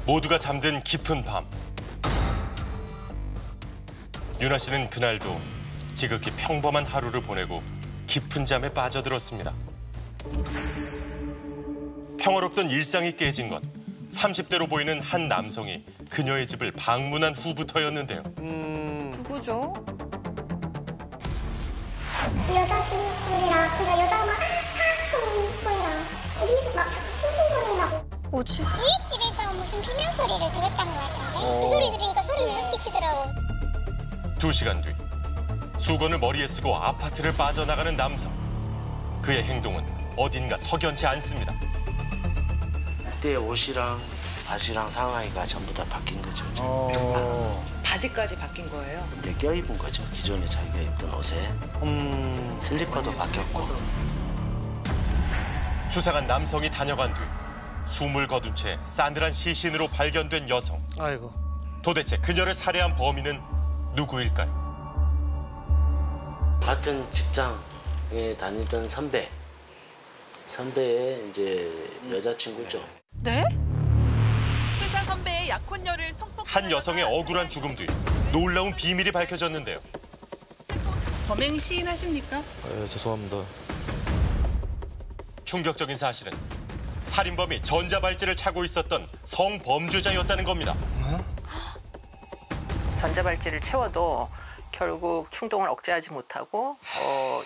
모두가 잠든 깊은 밤. 윤아 씨는 그날도 지극히 평범한 하루를 보내고 깊은 잠에 빠져들었습니다. 평화롭던 일상이 깨진 건 30대로 보이는 한 남성이 그녀의 집을 방문한 후부터였는데요. 누구죠? 여자 기는 소리랑 그러니까 여자가 막 하는 소리랑 어디서 막 쿵쿵거린다고. 뭐지? 우리 집에서 무슨 비명 소리를 들었던 것 같은데 그 소리 들으니까 소리를 막 끼치더라고. 2시간 뒤 수건을 머리에 쓰고 아파트를 빠져나가는 남성. 그의 행동은 어딘가 석연치 않습니다. 그때 옷이랑 바지랑 상하이가 전부 다 바뀐 거죠. 바지까지 바뀐 거예요? 이제 껴입은 거죠. 기존에 자기가 입던 옷에. 슬리퍼도 바뀌었고. 수상한 남성이 다녀간 뒤 숨을 거둔 채 싸늘한 시신으로 발견된 여성. 아이고. 도대체 그녀를 살해한 범인은 누구일까요? 같은 직장에 다니던 선배의 이제 여자친구죠. 네? 회사 선배의 약혼녀를 성폭. 한 여성의 억울한 죽음 뒤 놀라운 비밀이 밝혀졌는데요. 범행 시인하십니까? 죄송합니다. 충격적인 사실은 살인범이 전자발찌를 차고 있었던 성범죄자였다는 겁니다. 전자발찌를 채워도 결국 충동을 억제하지 못하고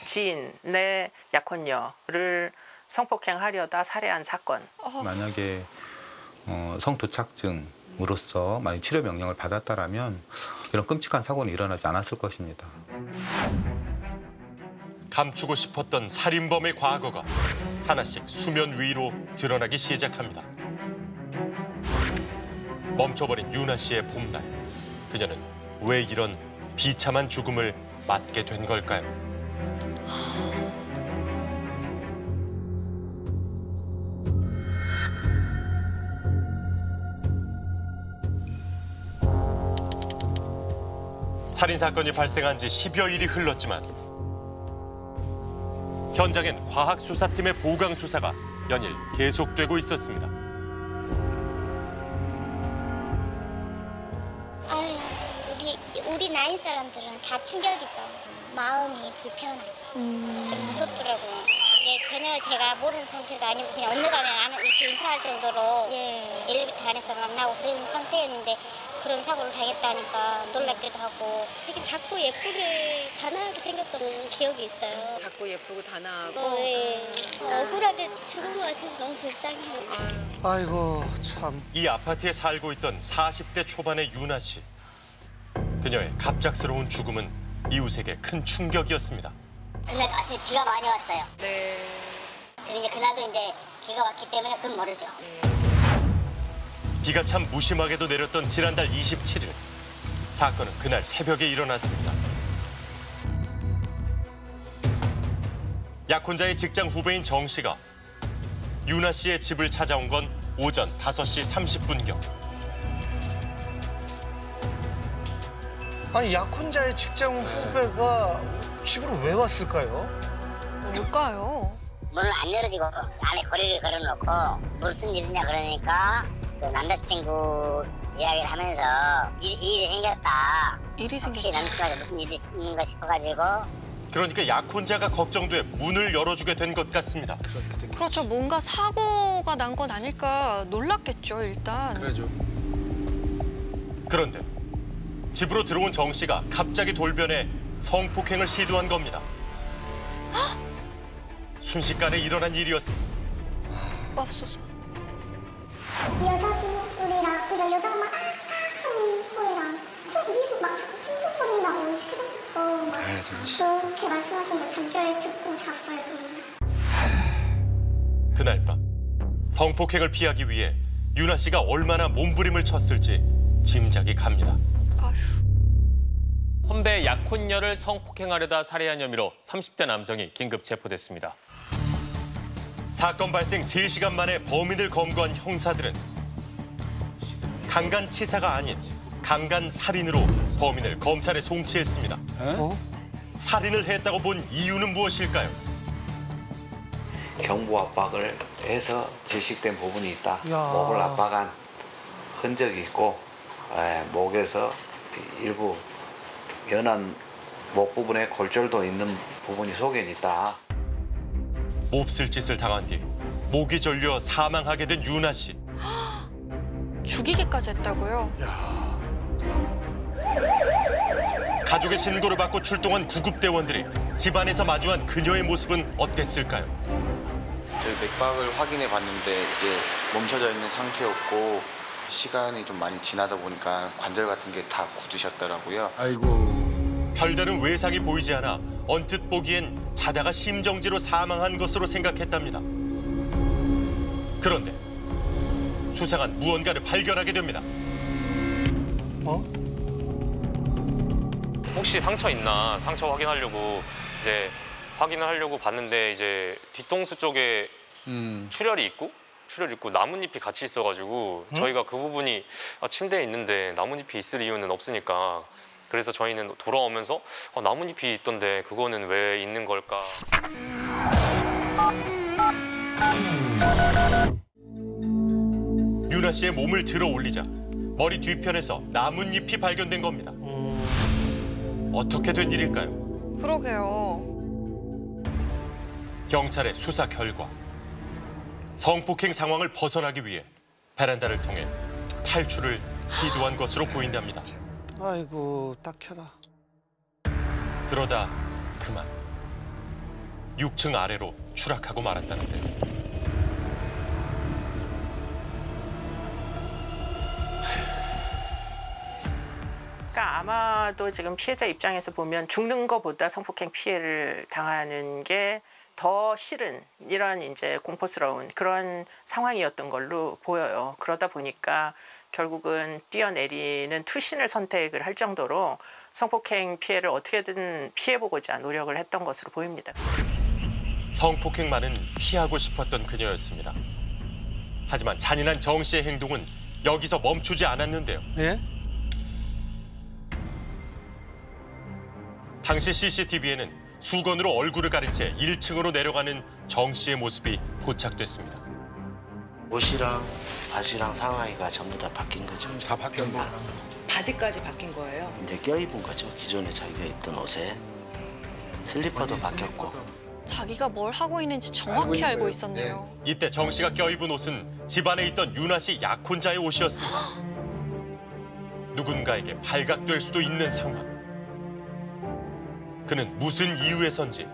지인의 약혼녀를 성폭행하려다 살해한 사건. 만약에 성도착증으로서 만약 치료 명령을 받았다라면 이런 끔찍한 사고는 일어나지 않았을 것입니다. 감추고 싶었던 살인범의 과거가 하나씩 수면 위로 드러나기 시작합니다. 멈춰버린 윤아 씨의 봄날. 그녀는 왜 이런 비참한 죽음을 맞게 된 걸까요? 살인사건이 발생한 지 10여일이 흘렀지만 현장엔 과학수사팀의 보강수사가 연일 계속되고 있었습니다. 아유, 우리 나이 사람들은 다 충격이죠. 마음이 불편하지. 좀 무섭더라고요. 이게 전혀 제가 모르는 상태가 아니고 그냥 어느 가면 이렇게 인사할 정도로 엘리베이터 안에서 만나고 그런 상태였는데 그런 사고를 당했다니까 놀랍기도 하고 되게 작고 예쁘게 단아하게 생겼던 기억이 있어요. 작고 예쁘고 단아하고. 억울하게 죽은 것 같아서 너무 불쌍해요. 아이고 참. 이 아파트에 살고 있던 40대 초반의 윤아 씨. 그녀의 갑작스러운 죽음은 이웃에게 큰 충격이었습니다. 그날 아침에 비가 많이 왔어요. 네. 근데 이제 그날도 이제 비가 왔기 때문에 그건 모르죠. 비가 참 무심하게도 내렸던 지난달 27일. 사건은 그날 새벽에 일어났습니다. 약혼자의 직장 후배인 정 씨가 윤아 씨의 집을 찾아온 건 오전 5시 30분경. 아니 약혼자의 직장 후배가 집으로 왜 왔을까요? 뭘까요? 문을 안 열어주고 안에 고리를 걸어놓고 무슨 일이냐 그러니까 그 남자친구 이야기를 하면서 일이 생겼다. 일이 혹시 생겼다. 남자친구한테 무슨 일이 있는가 싶어가지고. 그러니까 약혼자가 걱정돼 문을 열어주게 된 것 같습니다. 그렇죠. 뭔가 사고가 난 건 아닐까 놀랐겠죠, 일단. 그러죠. 그런데 집으로 들어온 정 씨가 갑자기 돌변해 성폭행을 시도한 겁니다. 순식간에 일어난 일이었습니다. 맙소사. 여자 기는 소리랑 그러니까 여자가 막 하는 소리랑 어디서 막 쿵쿵거린다고 새벽부터 막 그렇게 말씀하신 거 잠결에 듣고 잤어요 저는. 그날 밤 성폭행을 피하기 위해 윤아 씨가 얼마나 몸부림을 쳤을지 짐작이 갑니다. 선배 약혼녀를 성폭행하려다 살해한 혐의로 30대 남성이 긴급 체포됐습니다. 사건 발생 3시간 만에 범인을 검거한 형사들은 강간치사가 아닌 강간살인으로 범인을 검찰에 송치했습니다. 살인을 했다고 본 이유는 무엇일까요? 경부 압박을 해서 질식된 부분이 있다. 야. 목을 압박한 흔적이 있고 목에서 일부 연한 목 부분에 골절도 있는 부분이 속에 있다. 몹쓸 짓을 당한 뒤 목이 졸려 사망하게 된 유나 씨. 죽이기까지 했다고요? 가족의 신고를 받고 출동한 구급대원들이 집안에서 마주한 그녀의 모습은 어땠을까요? 저희 맥박을 확인해 봤는데 이제 멈춰져 있는 상태였고 시간이 좀 많이 지나다 보니까 관절 같은 게 다 굳으셨더라고요. 아이고. 별다른 외상이 보이지 않아 언뜻 보기엔 자다가 심정지로 사망한 것으로 생각했답니다. 그런데 수상한 무언가를 발견하게 됩니다. 혹시 상처 있나 상처 확인하려고 이제 확인을 하려고 봤는데 이제 뒤통수 쪽에 출혈이 있고 나뭇잎이 같이 있어가지고 저희가 그 부분이 침대에 있는데 나뭇잎이 있을 이유는 없으니까 그래서 저희는 돌아오면서 나뭇잎이 있던데 그거는 왜 있는 걸까? 유나 씨의 몸을 들어 올리자 머리 뒤편에서 나뭇잎이 발견된 겁니다. 어떻게 된 일일까요? 그러게요. 경찰의 수사 결과 성폭행 상황을 벗어나기 위해 베란다를 통해 탈출을 시도한 것으로 보인답니다. 아이고, 딱해라. 그러다 그만 6층 아래로 추락하고 말았다는데요. 그러니까 아마도 지금 피해자 입장에서 보면 죽는 것보다 성폭행 피해를 당하는 게 더 싫은 이런 이제 공포스러운 그런 상황이었던 걸로 보여요. 그러다 보니까 결국은 뛰어내리는 투신을 선택을 할 정도로 성폭행 피해를 어떻게든 피해보고자 노력을 했던 것으로 보입니다. 성폭행만은 피하고 싶었던 그녀였습니다. 하지만 잔인한 정 씨의 행동은 여기서 멈추지 않았는데요. 예? 당시 CCTV에는 수건으로 얼굴을 가린 채 1층으로 내려가는 정 씨의 모습이 포착됐습니다. 옷이랑 바지랑 상하이가 전부 다 바뀐 거죠. 다 바뀐 거. 바지까지 바뀐 거예요? 이제 껴입은 거죠. 기존에 자기가 입던 옷에. 슬리퍼도 바뀌었고. 자기가 뭘 하고 있는지 정확히 알고 있었네요. 이때 정 씨가 껴입은 옷은 집안에 있던 유나 씨 약혼자의 옷이었습니다. 누군가에게 발각될 수도 있는 상황. 그는 무슨 이유에선지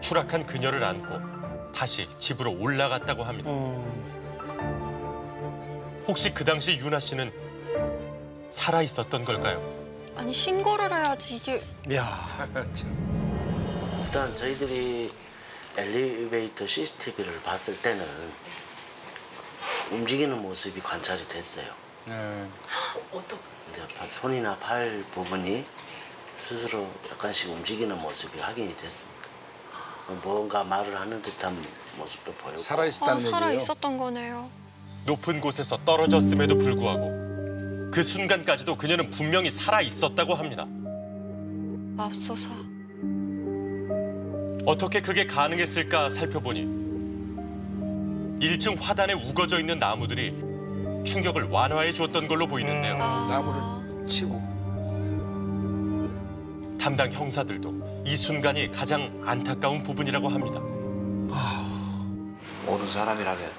추락한 그녀를 안고 다시 집으로 올라갔다고 합니다. 혹시 그 당시 유나 씨는 살아 있었던 걸까요? 아니 신고를 해야지 이게. 야. 일단 저희들이 엘리베이터 CCTV를 봤을 때는 움직이는 모습이 관찰이 됐어요. 어떤? 이제 손이나 팔 부분이 스스로 약간씩 움직이는 모습이 확인이 됐습니다. 뭔가 말을 하는 듯한 모습도 보이고. 살아있었다는 얘기예요? 살아있었던 거네요. 높은 곳에서 떨어졌음에도 불구하고 그 순간까지도 그녀는 분명히 살아있었다고 합니다. 맙소사. 어떻게 그게 가능했을까 살펴보니 1층 화단에 우거져 있는 나무들이 충격을 완화해 줬던 걸로 보이는데요. 나무를 치고. 담당 형사들도 이 순간이 가장 안타까운 부분이라고 합니다. 모든 사람이라면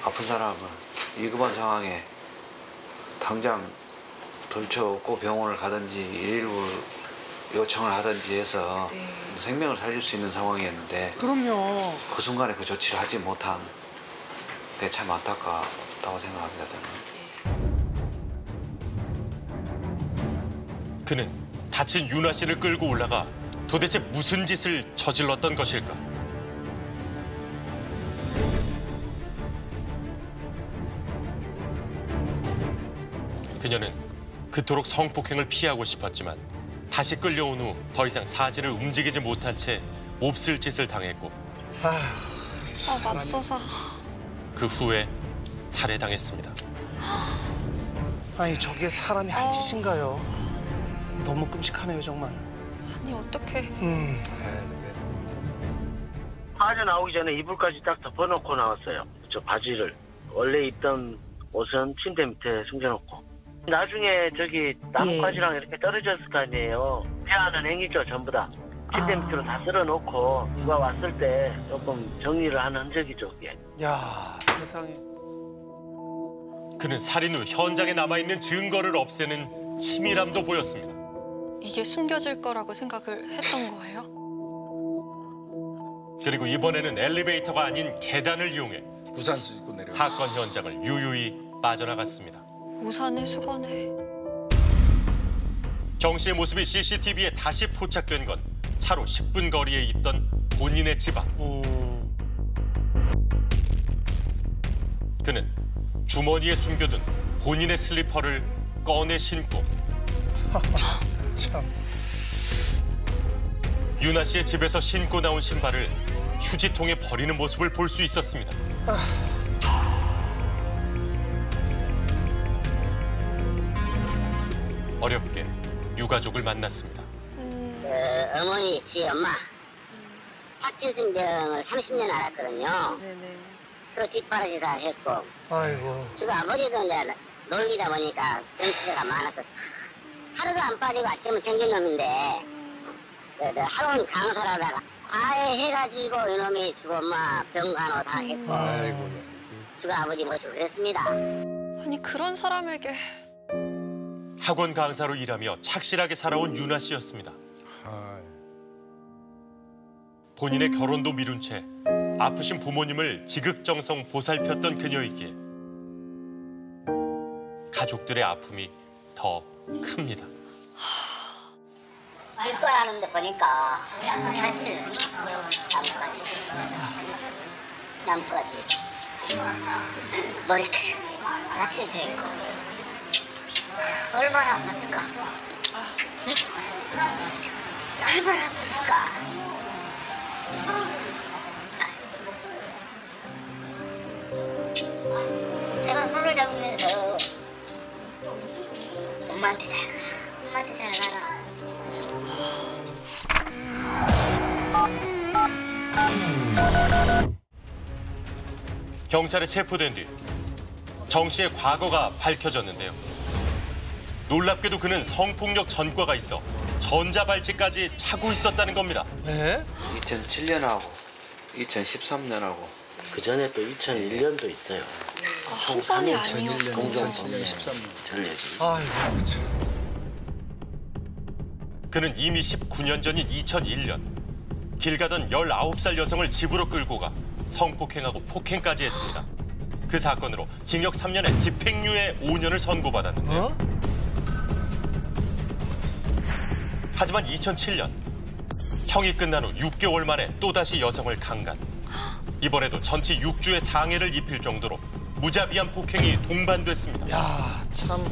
아픈 사람은 위급한 상황에 당장 들쳐업고 병원을 가든지 119를 요청을 하든지 해서 생명을 살릴 수 있는 상황이었는데 그럼요. 그 순간에 그 조치를 하지 못한 게 참 안타깝다고 생각합니다, 저는. 그는 다친 유나 씨를 끌고 올라가 도대체 무슨 짓을 저질렀던 것일까? 그녀는 그토록 성폭행을 피하고 싶었지만 다시 끌려온 후 더 이상 사지를 움직이지 못한 채 몹쓸 짓을 당했고 맙소사. 그 후에 살해당했습니다. 아니 저게 사람이 할 짓인가요? 너무 끔찍하네요 정말. 아니 어떡해. 빠져나오기 전에 이불까지 딱 덮어놓고 나왔어요. 저 바지를. 원래 입던 옷은 침대 밑에 숨겨놓고 나중에 저기 나뭇가지랑 이렇게 떨어졌을 거 아니에요. 피하는 행위죠, 전부 다. 침대 밑으로 다 쓸어놓고 누가 왔을 때 조금 정리를 하는 흔적이죠, 그게. 야, 세상에. 그는 살인 후 현장에 남아있는 증거를 없애는 치밀함도 보였습니다. 이게 숨겨질 거라고 생각을 했던 거예요? 그리고 이번에는 엘리베이터가 아닌 계단을 이용해 우산 쓰고 내려. 사건 현장을 유유히 빠져나갔습니다. 우산에 수건에. 정 씨의 모습이 CCTV에 다시 포착된 건 차로 10분 거리에 있던 본인의 집 앞. 그는 주머니에 숨겨둔 본인의 슬리퍼를 꺼내 신고 참. 유나 씨의 집에서 신고 나온 신발을 휴지통에 버리는 모습을 볼 수 있었습니다. 어렵게 유가족을 만났습니다. 어머니 씨 엄마 파킨슨 병을 30년 앓았거든요. 그 뒷바라지 다 했고. 아이고. 지금 아버지도 이제 놀리다 보니까 병치자가 많아서 하루도 안 빠지고 아침을 챙긴 놈인데 학원 강사라다가 과외해가지고 이놈이 주고 엄마 병간호 다 했고. 아이고. 지금 아버지 모시고 그랬습니다. 아니 그런 사람에게. 학원 강사로 일하며 착실하게 살아온 유나 씨였습니다. 본인의 결혼도 미룬 채 아프신 부모님을 지극정성 보살폈던 그녀이기에 가족들의 아픔이 더 큽니다. 일과하는데 보니까 같이 나뭇가지 머리카락 같이 있고 얼마나 아팠을까? 얼마나 아팠을까? 제가 손을 잡으면서 엄마한테 잘 가라, 엄마한테 잘 가라. 경찰에 체포된 뒤 정 씨의 과거가 밝혀졌는데요. 놀랍게도 그는 성폭력 전과가 있어 전자발찌까지 차고 있었다는 겁니다. 네? 2007년하고 2013년하고 그 전에 또 2001년도 있어요. 총 3년 동종범죄 전례지. 아이고 참. 그는 이미 19년 전인 2001년 길 가던 19살 여성을 집으로 끌고 가 성폭행하고 폭행까지 했습니다. 그 사건으로 징역 3년에 집행유예 5년을 선고받았는데요. 하지만 2007년 형이 끝난 후 6개월 만에 또다시 여성을 강간. 이번에도 전치 6주의 상해를 입힐 정도로 무자비한 폭행이 동반됐습니다. 야, 참.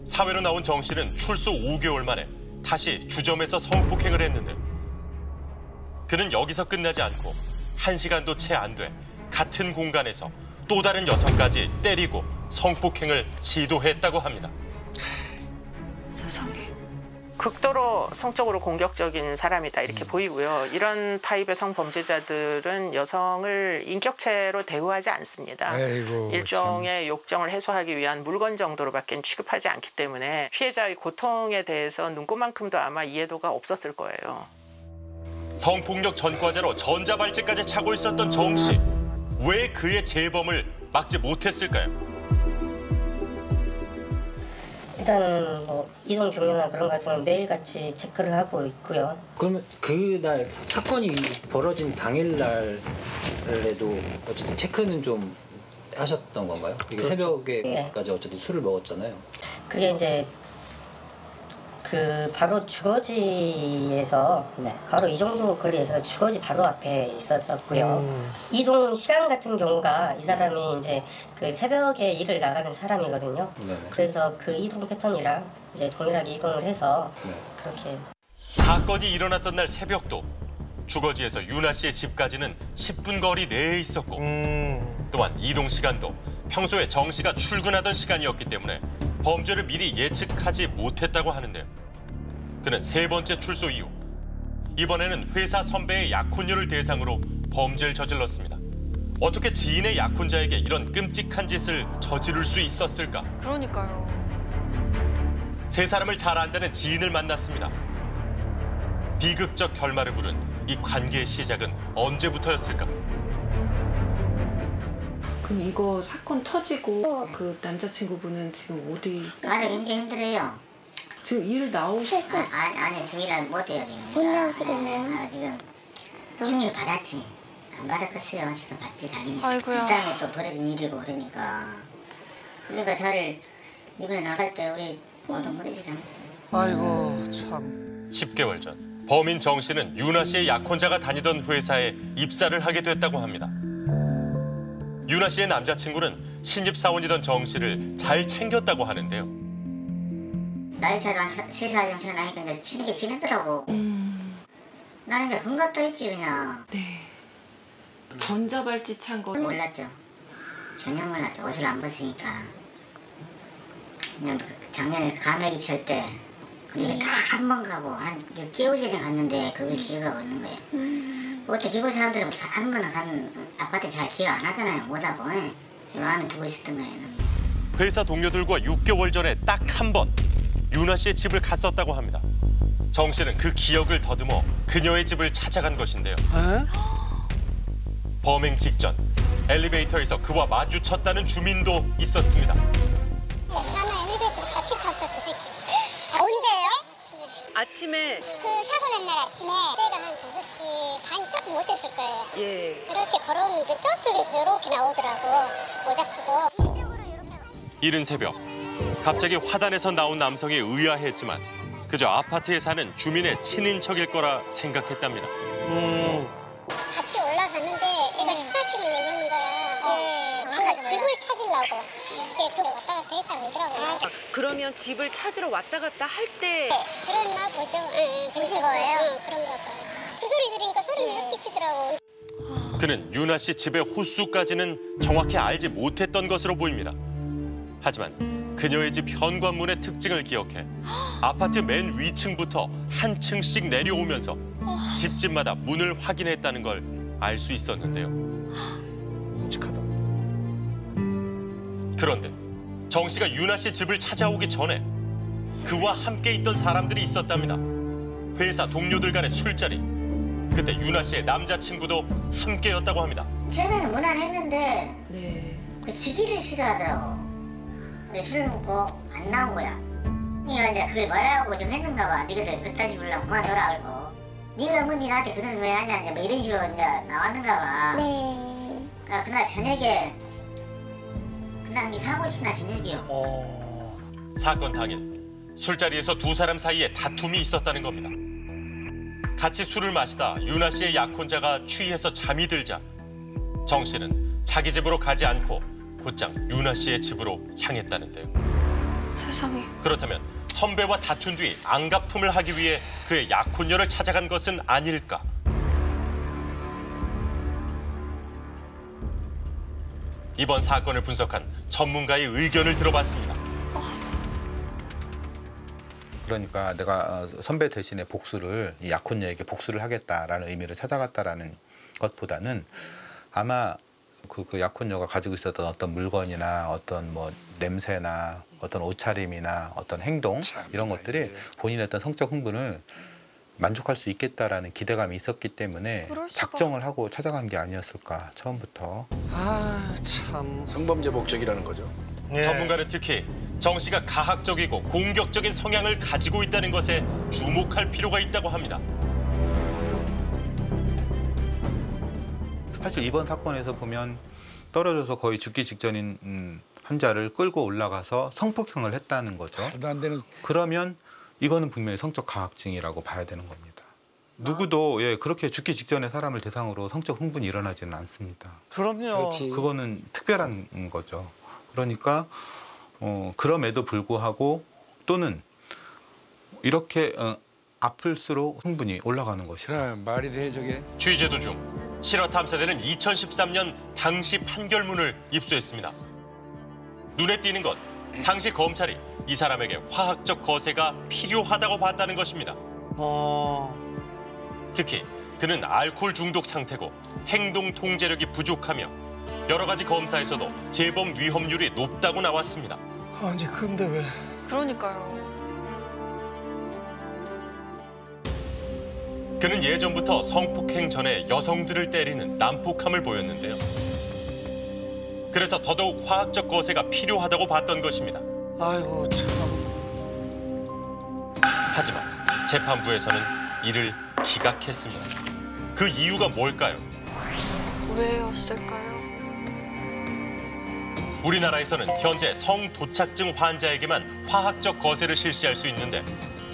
사회로 나온 정 씨는 출소 5개월 만에 다시 주점에서 성폭행을 했는데 그는 여기서 끝나지 않고 1시간도 채 안 돼 같은 공간에서 또 다른 여성까지 때리고 성폭행을 시도했다고 합니다. 세상에. 극도로 성적으로 공격적인 사람이다 이렇게 보이고요. 이런 타입의 성범죄자들은 여성을 인격체로 대우하지 않습니다. 아이고, 일종의 욕정을 해소하기 위한 물건 정도로밖에 취급하지 않기 때문에 피해자의 고통에 대해서 눈꼽만큼도 아마 이해도가 없었을 거예요. 성폭력 전과자로 전자발찌까지 차고 있었던 정 씨. 왜 그의 재범을 막지 못했을까요? 일단 뭐 이동 경로나 그런 같은 건 매일같이 체크를 하고 있고요. 그러면 그날 사건이 벌어진 당일날에도 어쨌든 체크는 좀 하셨던 건가요? 이게 그렇죠. 새벽에까지 네. 어쨌든 술을 먹었잖아요. 그게 이제 그 바로 주거지에서 바로 이 정도 거리에서 주거지 바로 앞에 있었었고요. 이동 시간 같은 경우가 이 사람이 이제 그 새벽에 일을 나가는 사람이거든요. 네네. 그래서 그 이동 패턴이랑 이제 동일하게 이동을 해서 그렇게. 사건이 일어났던 날 새벽도 주거지에서 유나 씨의 집까지는 10분 거리 내에 있었고 또한 이동 시간도 평소에 정 씨가 출근하던 시간이었기 때문에 범죄를 미리 예측하지 못했다고 하는데요. 그는 3번째 출소 이후 이번에는 회사 선배의 약혼녀를 대상으로 범죄를 저질렀습니다. 어떻게 지인의 약혼자에게 이런 끔찍한 짓을 저지를 수 있었을까? 그러니까요. 세 사람을 잘 안다는 지인을 만났습니다. 비극적 결말을 부른 이 관계의 시작은 언제부터였을까? 그럼 이거 사건 터지고 그 남자친구분은 지금 어디? 아니 굉장히 힘들어요. 지금 일 나오셨어? 아니 지금 일 못해요 지금. 못 나오시겠네요. 지금 충격 받았지. 안 받았겠어요. 지금 받지 당연히. 아이고야. 식당에 또 벌어진 일이고 그러니까 저를 이번에 나갈 때 우리 모두 무대지 잘못했죠. 아이고 참. 10개월 전 범인 정 씨는 유나 씨의 약혼자가 다니던 회사에 입사를 하게 됐다고 합니다. 유나 씨의 남자친구는 신입사원이던 정 씨를 잘 챙겼다고 하는데요. 나이 차도 한 3살 정도 나니까 이제 친하게 지내더라고. 나는 이제 금갑도 했지 그냥. 네. 전자발찌 찬 거 몰랐죠. 전혀 몰랐죠. 옷을 안 벗으니까. 그냥 작년에 가메기 칠 때 그게 딱 한 번 가고 한 6개월 전에 갔는데 그걸 기억하고 있는 거예요. 보통 기본 사람들은 한 번 간 아파트 잘 기억 안 하잖아요. 못하고. 마음에 두고 있었던 거예요. 회사 동료들과 6개월 전에 딱 한 번 유나 씨의 집을 갔었다고 합니다. 정 씨는 그 기억을 더듬어 그녀의 집을 찾아간 것인데요. 범행 직전 엘리베이터에서 그와 마주쳤다는 주민도 있었습니다. 나는 엘리베이터 같이 탔어 그 새끼. 언제요? 아침에 그 사고 난 날 아침에 때가 한 5시 반 조금 못 됐을 거예요. 예. 이렇게 걸어오는데 저쪽에서 이렇게 나오더라고. 모자 쓰고. 이른 새벽 갑자기 화단에서 나온 남성이 의아했지만 그저 아파트에 사는 주민의 친인척일 거라 생각했답니다. 같이 올라갔는데 얘가 14층을 내놓는 거야. 그러니까 집을 찾으려고 이렇게 그래 왔다 갔다 했다고 하더라고요. 그러면 집을 찾으러 왔다 갔다 할 때 그랬나 보죠. 그러신 거예요? 그런가 봐요. 그 소리 들으니까 소리를 헛기치더라고. 그는 유나 씨 집의 호수까지는 정확히 알지 못했던 것으로 보입니다. 하지만 그녀의 집 현관문의 특징을 기억해 아파트 맨 위층부터 한 층씩 내려오면서 집집마다 문을 확인했다는 걸 알 수 있었는데요. 끔찍하다. 그런데 정 씨가 유나 씨 집을 찾아오기 전에 그와 함께 있던 사람들이 있었답니다. 회사 동료들 간의 술자리. 그때 유나 씨의 남자친구도 함께였다고 합니다. 처음에는 무난했는데 네. 그 지기를 싫어하더라고. 근데 술을 먹고 안 나온 거야. 네가 이제 그걸 뭐라고 좀 했는가 봐. 니가들 그따지 불러고 그만둬라 그러고. 네가 뭐 나한테 그런 소리 하냐 이제 뭐 이런 식으로 이제 나왔는가 봐. 네. 그러니까 그날 저녁에 그날 사고 있으나 저녁이요. 사건 당일 술자리에서 두 사람 사이에 다툼이 있었다는 겁니다. 같이 술을 마시다 유나 씨의 약혼자가 취해서 잠이 들자 정 씨는 자기 집으로 가지 않고 곧장 유나 씨의 집으로 향했다는데요. 세상에. 그렇다면 선배와 다툰 뒤 안갚음을 하기 위해 그의 약혼녀를 찾아간 것은 아닐까? 이번 사건을 분석한 전문가의 의견을 들어봤습니다. 그러니까 내가 선배 대신에 복수를 이 약혼녀에게 복수를 하겠다라는 의미를 찾아갔다라는 것보다는 아마 그 약혼녀가 가지고 있었던 어떤 물건이나 어떤 뭐 냄새나 어떤 옷차림이나 어떤 행동 이런 것들이 본인의 어떤 성적 흥분을 만족할 수 있겠다라는 기대감이 있었기 때문에 작정을 하고 찾아간 게 아니었을까 처음부터. 아 참. 성범죄 목적이라는 거죠. 전문가는 특히 정 씨가 가학적이고 공격적인 성향을 가지고 있다는 것에 주목할 필요가 있다고 합니다. 사실 이번 사건에서 보면 떨어져서 거의 죽기 직전인 환자를 끌고 올라가서 성폭행을 했다는 거죠. 말도 안 되는. 그러면 이거는 분명히 성적 가학증이라고 봐야 되는 겁니다. 누구도 그렇게 죽기 직전에 사람을 대상으로 성적 흥분이 일어나지는 않습니다. 그럼요. 그거는 특별한 거죠. 그러니까 그럼에도 불구하고 또는 이렇게 아플수록 흥분이 올라가는 것이죠. 말이 돼 저게. 취재 도중 실화탐사대는 2013년 당시 판결문을 입수했습니다. 눈에 띄는 건 당시 검찰이 이 사람에게 화학적 거세가 필요하다고 봤다는 것입니다. 특히 그는 알코올 중독 상태고 행동 통제력이 부족하며 여러 가지 검사에서도 재범 위험률이 높다고 나왔습니다. 아니 근데 왜? 그러니까요. 그는 예전부터 성폭행 전에 여성들을 때리는 난폭함을 보였는데요. 그래서 더더욱 화학적 거세가 필요하다고 봤던 것입니다. 아이고 참. 하지만 재판부에서는 이를 기각했습니다. 그 이유가 뭘까요? 왜였을까요? 우리나라에서는 현재 성도착증 환자에게만 화학적 거세를 실시할 수 있는데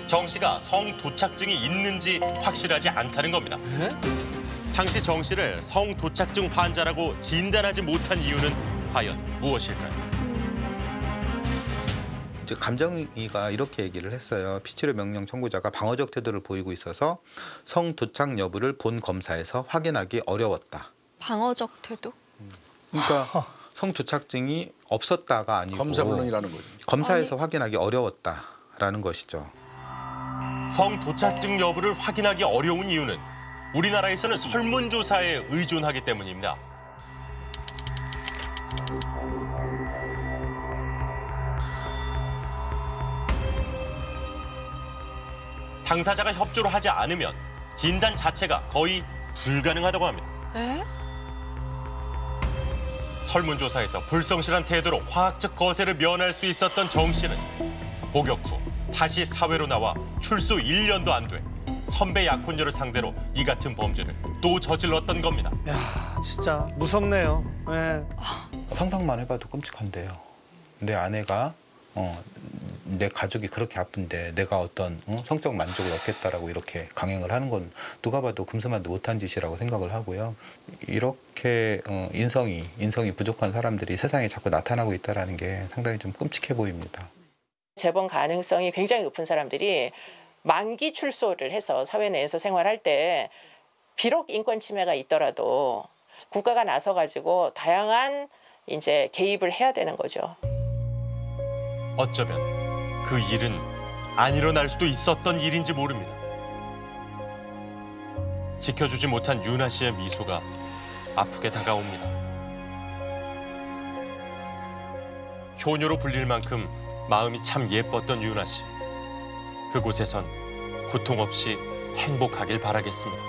정 씨가 성도착증이 있는지 확실하지 않다는 겁니다. 당시 정 씨를 성도착증 환자라고 진단하지 못한 이유는 과연 무엇일까요? 이제 감정이가 이렇게 얘기를 했어요. 피치료 명령 청구자가 방어적 태도를 보이고 있어서 성도착 여부를 본 검사에서 확인하기 어려웠다. 방어적 태도? 그러니까 성도착증이 없었다가 아니고 검사불능이라는 거죠. 검사에서 확인하기 어려웠다라는 것이죠. 성도착증 여부를 확인하기 어려운 이유는 우리나라에서는 설문조사에 의존하기 때문입니다. 당사자가 협조를 하지 않으면 진단 자체가 거의 불가능하다고 합니다. 에? 설문조사에서 불성실한 태도로 화학적 거세를 면할 수 있었던 정 씨는 복역 후 다시 사회로 나와 출소 1년도 안 돼 선배 약혼녀를 상대로 이 같은 범죄를 또 저질렀던 겁니다. 야 진짜 무섭네요. 네. 상상만 해봐도 끔찍한데요. 내 아내가 내 가족이 그렇게 아픈데 내가 어떤 성적 만족을 얻겠다라고 이렇게 강행을 하는 건 누가 봐도 금수만도 못한 짓이라고 생각을 하고요. 이렇게 인성이 부족한 사람들이 세상에 자꾸 나타나고 있다는 게 상당히 좀 끔찍해 보입니다. 재범 가능성이 굉장히 높은 사람들이 만기 출소를 해서 사회 내에서 생활할 때 비록 인권 침해가 있더라도 국가가 나서 가지고 다양한 이제 개입을 해야 되는 거죠. 어쩌면 그 일은 안 일어날 수도 있었던 일인지 모릅니다. 지켜주지 못한 유나 씨의 미소가 아프게 다가옵니다. 효녀로 불릴 만큼 마음이 참 예뻤던 유나 씨. 그곳에선 고통 없이 행복하길 바라겠습니다.